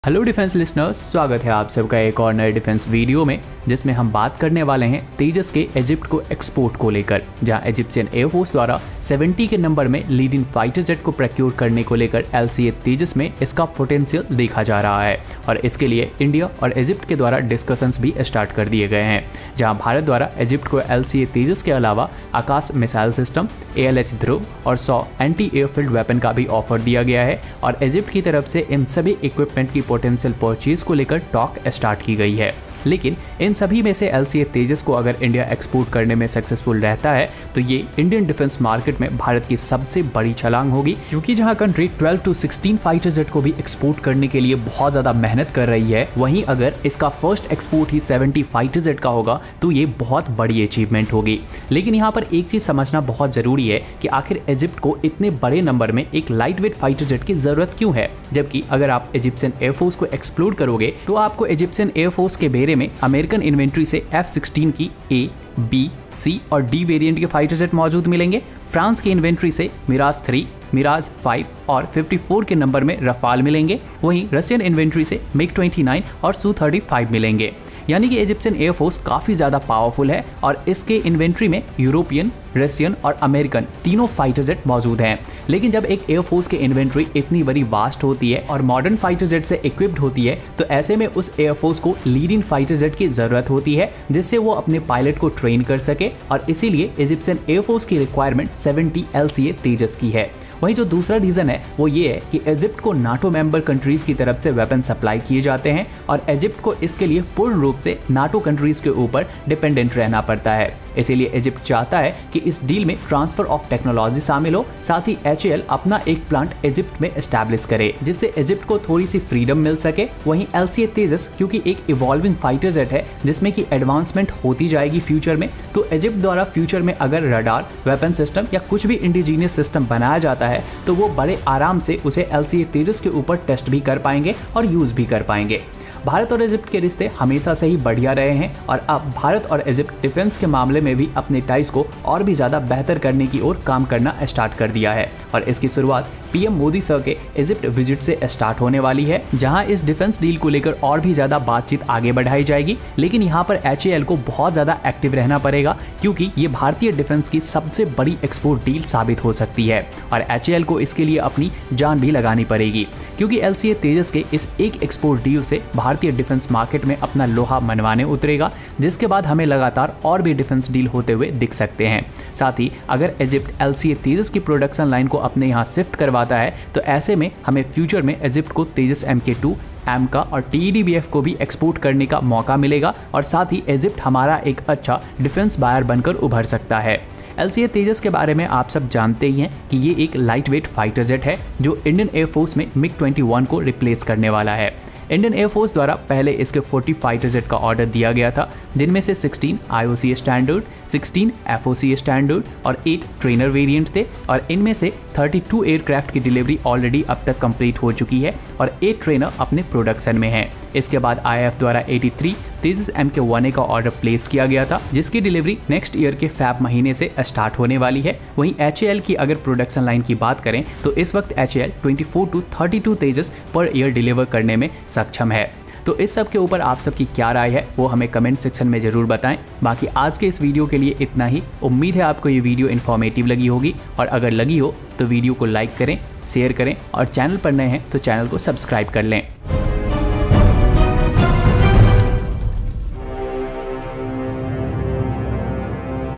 Hello defence listeners, स्वागत है आप सबका एक और नए डिफेंस वीडियो में, जिसमें हम बात करने वाले हैं तेजस के इजिप्ट को एक्सपोर्ट को लेकर। जहां इजिप्शियन एयरफोर्स द्वारा 70 के नंबर में लीडिंग फाइटर जेट को प्रोक्योर करने को लेकर LCA तेजस में इसका पोटेंशियल देखा जा रहा है और इसके लिए इंडिया और इजिप्ट के द्वारा डिस्कशंस भी स्टार्ट कर दिए गए हैं। जहाँ भारत द्वारा इजिप्ट को LCA तेजस के अलावा आकाश मिसाइल सिस्टम, ALH ध्रुव और 100 एंटी एयरफील्ड वेपन का भी ऑफर दिया गया है और इजिप्ट की तरफ से इन सभी इक्विपमेंट की पोटेंशियल परचेज को लेकर टॉक स्टार्ट की गई है। लेकिन इन सभी में से LCA तेजस को अगर इंडिया एक्सपोर्ट करने में सक्सेसफुल रहता है तो ये इंडियन डिफेंस मार्केट में भारत की सबसे बड़ी छलांग होगी, क्योंकि जहां कंट्री 12 to 16 फाइटर जेट को भी एक्सपोर्ट करने के लिए बहुत ज्यादा मेहनत कर रही है, वहीं अगर इसका फर्स्ट एक्सपोर्ट ही 70 फाइटर जेट का होगा तो ये बहुत बड़ी अचीवमेंट होगी। लेकिन यहाँ पर एक चीज समझना बहुत जरूरी है कि आखिर इजिप्ट को इतने बड़े नंबर में एक लाइट वेट फाइटर जेट की जरूरत क्यों है, जबकि अगर आप इजिप्शियन एयरफोर्स को एक्सप्लोर करोगे तो आपको इजिप्शियन एयरफोर्स के बेरे में अमेरिकन इन्वेंट्री से F-16 की A, B, C और D वेरिएंट के फाइटर जेट मौजूद मिलेंगे। फ्रांस की इन्वेंट्री से मिराज 3, मिराज 5 और 54 के नंबर में रफाल मिलेंगे। वहीं रशियन इन्वेंट्री से MiG-29 और Su-35 मिलेंगे। यानी कि इजिप्शियन एयरफोर्स काफ़ी ज़्यादा पावरफुल है और इसके इन्वेंट्री में यूरोपियन, रशियन और अमेरिकन तीनों फाइटर जेट मौजूद हैं। लेकिन जब एक एयरफोर्स की इन्वेंट्री इतनी बड़ी वास्ट होती है और मॉडर्न फाइटर जेट से इक्विप्ड होती है तो ऐसे में उस एयरफोर्स को लीडिंग फाइटर जेट की ज़रूरत होती है, जिससे वो अपने पायलट को ट्रेन कर सके और इसीलिए इजिप्शियन एयरफोर्स की रिक्वायरमेंट 70 LCA तेजस की है। वहीं जो दूसरा रीज़न है वो ये है कि इजिप्ट को नाटो मेंबर कंट्रीज़ की तरफ से वेपन सप्लाई किए जाते हैं और इजिप्ट को इसके लिए पूर्ण रूप से नाटो कंट्रीज़ के ऊपर डिपेंडेंट रहना पड़ता है। इसीलिए इजिप्ट चाहता है कि इस डील में ट्रांसफर ऑफ टेक्नोलॉजी शामिल हो, साथ ही HAL अपना एक प्लांट इजिप्ट में एस्टैब्लिश करे, जिससे इजिप्ट को थोड़ी सी फ्रीडम मिल सके। वहीं LCA तेजस क्योंकि एक इवॉल्विंग फाइटर जेट है जिसमें कि एडवांसमेंट होती जाएगी फ्यूचर में, तो इजिप्ट द्वारा फ्यूचर में अगर रडार, वेपन सिस्टम या कुछ भी इंडिजीनियस सिस्टम बनाया जाता है तो वो बड़े आराम से उसे LCA तेजस के ऊपर टेस्ट भी कर पाएंगे और यूज भी कर पाएंगे। भारत और इजिप्ट के रिश्ते हमेशा से ही बढ़िया रहे हैं और अब भारत और इजिप्ट डिफेंस के मामले में भी अपने टाइज को और भी ज़्यादा बेहतर करने की ओर काम करना स्टार्ट कर दिया है और इसकी शुरुआत PM मोदी सर के इजिप्ट विजिट से स्टार्ट होने वाली है, जहां इस डिफेंस डील को लेकर और भी ज़्यादा बातचीत आगे बढ़ाई जाएगी। लेकिन यहां पर HAL को बहुत ज़्यादा एक्टिव रहना पड़ेगा, क्योंकि ये भारतीय डिफेंस की सबसे बड़ी एक्सपोर्ट डील साबित हो सकती है और HAL को इसके लिए अपनी जान भी लगानी पड़ेगी, क्योंकि LCA तेजस के इस एक एक्सपोर्ट डील से भारतीय डिफेंस मार्केट में अपना लोहा मनवाने उतरेगा, जिसके बाद हमें लगातार और भी डिफेंस डील होते हुए दिख सकते हैं। साथ ही अगर इजिप्ट LCA तेजस की प्रोडक्शन लाइन को अपने यहाँ शिफ्ट करवाता है तो ऐसे में हमें फ्यूचर में इजिप्ट को तेजस MK2, AMCA और TEDBF को भी एक्सपोर्ट करने का मौका मिलेगा और साथ ही इजिप्ट हमारा एक अच्छा डिफेंस बायर बनकर उभर सकता है। LCA तेजस के बारे में आप सब जानते ही हैं कि ये एक लाइट वेट फाइटर जेट है जो इंडियन एयरफोर्स में MiG-21 को रिप्लेस करने वाला है। इंडियन एयरफोर्स द्वारा पहले इसके 40 फाइटर जेट का ऑर्डर दिया गया था, जिनमें से 16 IOC स्टैंडर्ड, 16 FOC स्टैंडर्ड और 8 ट्रेनर वेरिएंट थे और इनमें से 32 एयरक्राफ्ट की डिलीवरी ऑलरेडी अब तक कंप्लीट हो चुकी है और 8 ट्रेनर अपने प्रोडक्शन में हैं। इसके बाद IAF द्वारा 83 तेजस MK1A का ऑर्डर प्लेस किया गया था, जिसकी डिलीवरी नेक्स्ट ईयर के फैब महीने से स्टार्ट होने वाली है। वहीं HAL की अगर प्रोडक्शन लाइन की बात करें तो इस वक्त HAL 24 to 32 Tejas per year deliver करने में सक्षम है। तो इस सब के ऊपर आप सबकी क्या राय है वो हमें कमेंट सेक्शन में ज़रूर बताएं। बाकी आज के इस वीडियो के लिए इतना ही। उम्मीद है आपको ये वीडियो इन्फॉर्मेटिव लगी होगी और अगर लगी हो तो वीडियो को लाइक करें, शेयर करें और चैनल पर नए हैं तो चैनल को सब्सक्राइब कर लें।